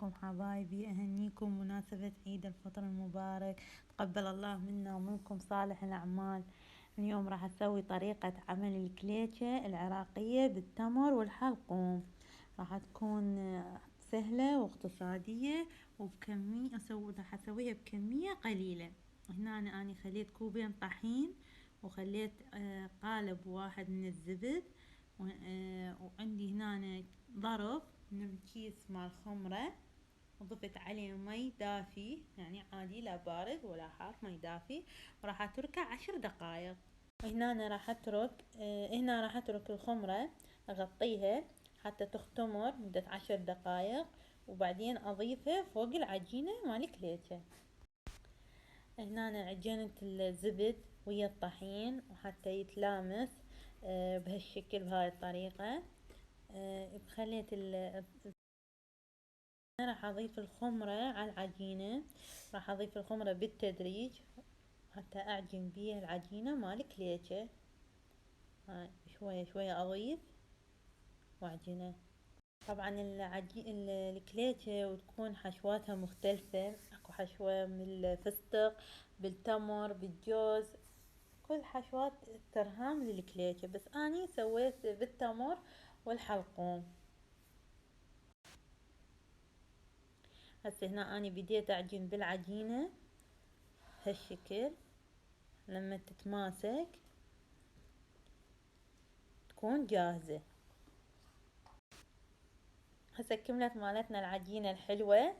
منكم حبايبي، أهنيكم مناسبة عيد الفطر المبارك. تقبل الله منا ومنكم صالح الأعمال. اليوم راح أسوي طريقة عمل الكليكة العراقية بالتمر والحلقوم. راح تكون سهلة واقتصادية وبكمية راح أسويها بكمية قليلة. هنا أنا خليت كوبين طحين، وخليت قالب واحد من الزبد، وعندي هنا ظرف من كيس مال خمرة، وضفت عليه مي دافي، يعني عادي لا بارد ولا حار، مي دافي، وراح اتركه 10 دقايق. هنا أنا راح اترك الخمرة، اغطيها حتى تختمر مدة 10 دقايق، وبعدين اضيفه فوق العجينة مال الكليكة. هنا أنا عجنت الزبد ويا الطحين وحتى يتلامس بهالشكل، بهاي الطريقة. خليت راح اضيف الخمرة على العجينة، راح اضيف الخمرة بالتدريج حتى اعجن بيها العجينة مال الكليكة. هاي شوية شوية اضيف واعجنه. طبعا الكليكة وتكون حشواتها مختلفة، اكو حشوة من الفستق، بالتمر، بالجوز، كل حشوات ترهام للكليكة، بس اني سويت بالتمر والحلقوم. هسه هنا اني بديت اعجن بالعجينة هالشكل، لما تتماسك تكون جاهزة. هسه كملت مالتنا العجينة الحلوة.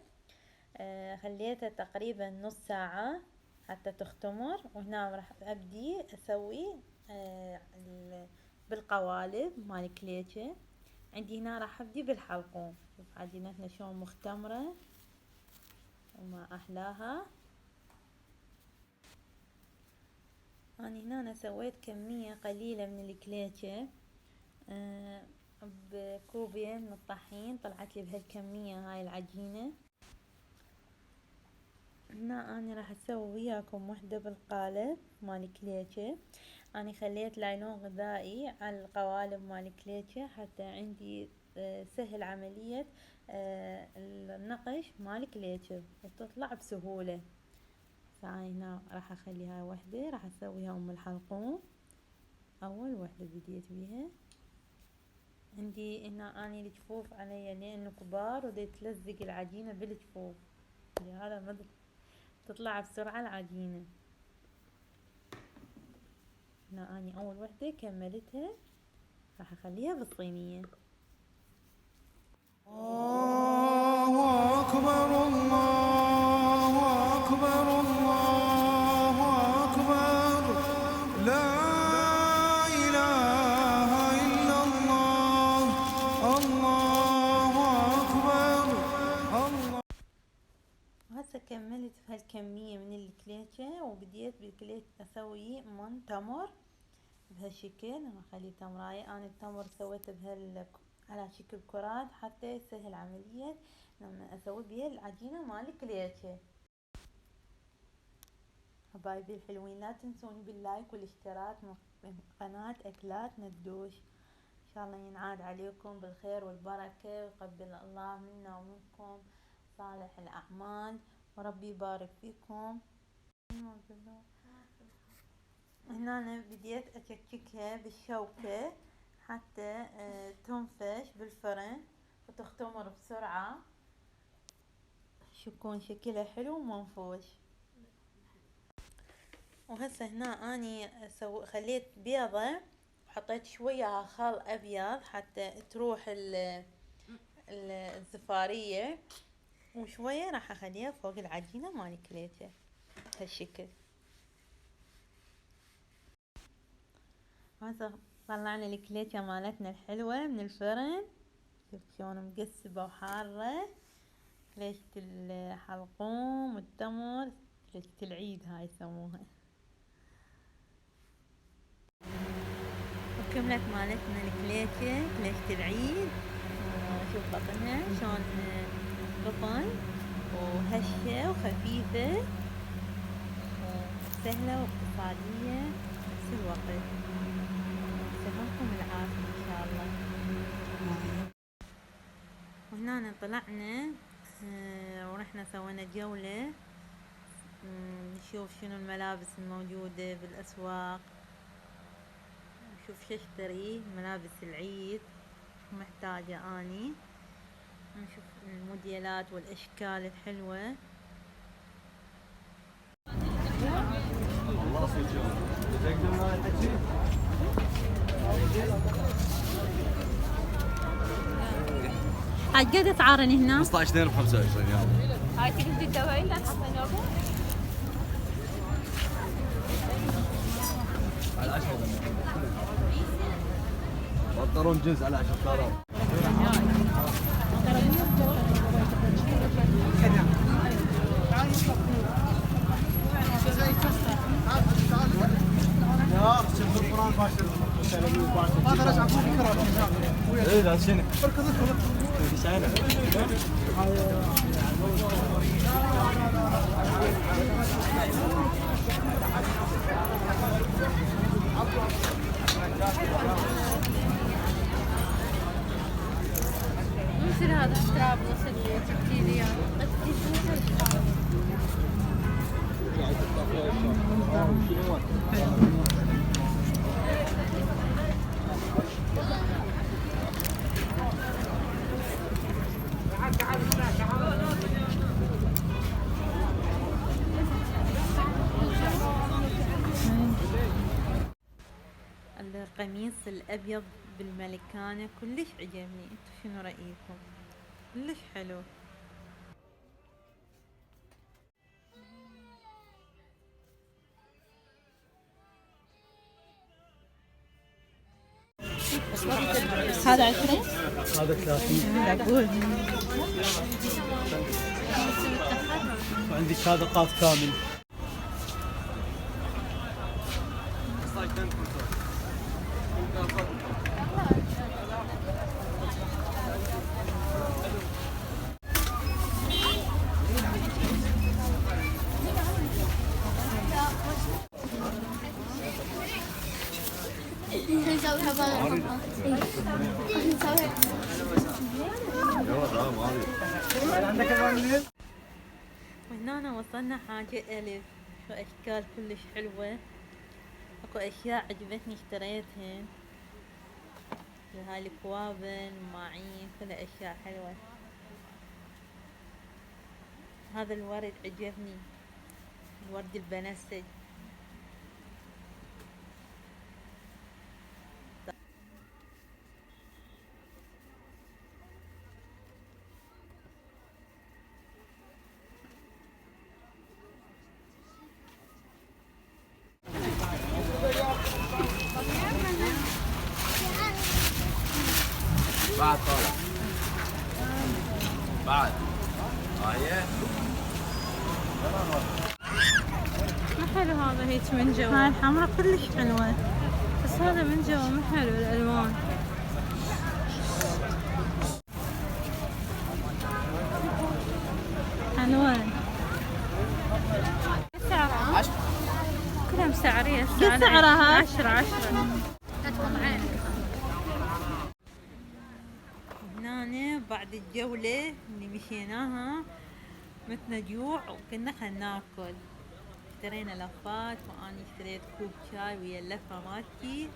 خليتها تقريبا نص ساعة حتى تختمر، وهنا راح ابدي اسوي بالقوالب مال الكليكة. عندي هنا راح ابدي بالحلقوم. شوف عجينتنا شلون مختمرة وما احلاها. أنا سويت كمية قليلة من الكليكة بكوبين من الطحين، طلعت لي بهالكمية هاي العجينة. هنا أنا راح أسوي وياكم وحدة بالقالب مال الكليكة. أنا خليت لاينون غذائي على القوالب مال الكليكة حتى عندي سهل عملية النقش مال الكليكة وتطلع بسهولة. هنا راح اخلي هاي وحدة، راح اسويها ام الحلقوم، اول وحدة بديت بيها. عندي هنا اني الجفوف علي لانه كبار ودي تلزق العجينة بالجفوف، لهذا ما تطلع بسرعة العجينة. هنا اني اول وحدة كملتها، راح اخليها بالصينية. الله أكبر الله أكبر الله أكبر، لا إله إلا الله، الله أكبر الله. وهسه كملت بهالكمية من الكليكة، وبديت بالكليكة اسوي من تمر بهالشكل. اخلي تمراية، انا التمر سويته على شكل كرات حتى يسهل عملية لما اسوي بيها العجينة مال الكليكة. حبايبي الحلوين، لا تنسوني باللايك والاشتراك من قناة اكلات ندوش. ان شاء الله ينعاد عليكم بالخير والبركة، ويقبل الله منا ومنكم صالح الاعمال، وربي يبارك فيكم. هنا أنا بديت أشككها بالشوكة حتى تنفش بالفرن وتختمر بسرعة، يكون شكلها حلو ومنفوش. وهسه هنا أني خليت بيضة وحطيت شوية خل أبيض حتى تروح الزفارية، وشوية راح أخليها فوق العجينة مال الكليكة هالشكل. هسه طلعنا الكليكة مالتنا الحلوة من الفرن، شوف شلون مقسبة وحارة. كليكة الحلقوم والتمر، كليكة العيد هاي يسموها. وكملت مالتنا الكليكة، كليكة العيد. شوف بطنها شلون قطن وهشة وخفيفة وسهلة واقتصادية بنفس الوقت. يسلمكم العافية ان شاء الله. وهنا طلعنا ورحنا سوينا جولة، نشوف شنو الملابس الموجودة بالأسواق، نشوف شو اشتري ملابس العيد محتاجة اني، نشوف الموديلات والاشكال الحلوة. قد اسعارن هنا؟ 15 دينار ب 25 يلا. هاي تقدر الدواء لا تحطين لوجو؟ على 10 بنطلون جنس على 10,000. ايه لا شنو؟ مثل هذا اشتراه بنص 60 ريال. القميص الابيض بالملكانة كلش عجبني، انتو شنو رأيكم؟ كلش حلو. هذا 20 هذا 30. اقول وعندك هذا قاط كامل. نسويها بلا وهنا وصلنا حاجة ألف، وأشكال كلش حلوة، اكو أشياء عجبتني اشتريتهن، هاي الكوابن الماعين كلها أشياء حلوة. هذا الورد عجبني، الورد البنفسج. بعد طالع بعد هاي ما حلو هذا هيك من جوا. هاي الحمرا كلش حلوة، بس هذا من جوا ما حلو الالوان. ألوان سعرها؟ كلها مسعرية. شو سعرها؟ 10. هنا بعد الجولة اللي مشيناها متنا جوع وكنا خلنا ناكل، اشترينا لفات وأنا اشتريت كوب شاي ويا اللفة مالتي.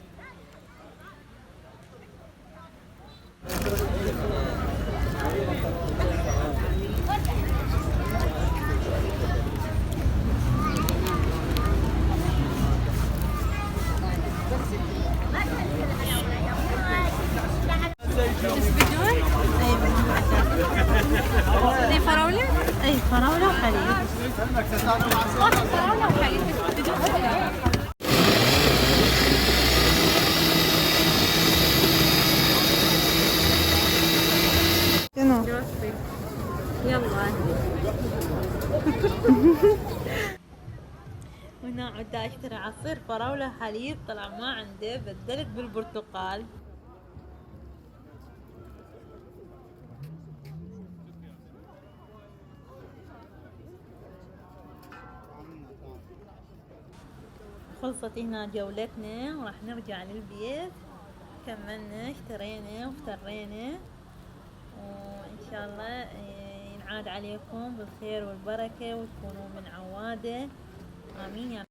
دي فراولة؟ اي فراولة وحليب. فراولة وحليب بدون سكر. شنو؟ يلا. هنا عدا اشتري عصير فراولة حليب، طلع ما عنده، بدلت بالبرتقال. خلصت هنا جولتنا وراح نرجع للبيت. كملنا اشترينا وافترينا، وان شاء الله ينعاد عليكم بالخير والبركة وتكونوا من عواده. آمين يا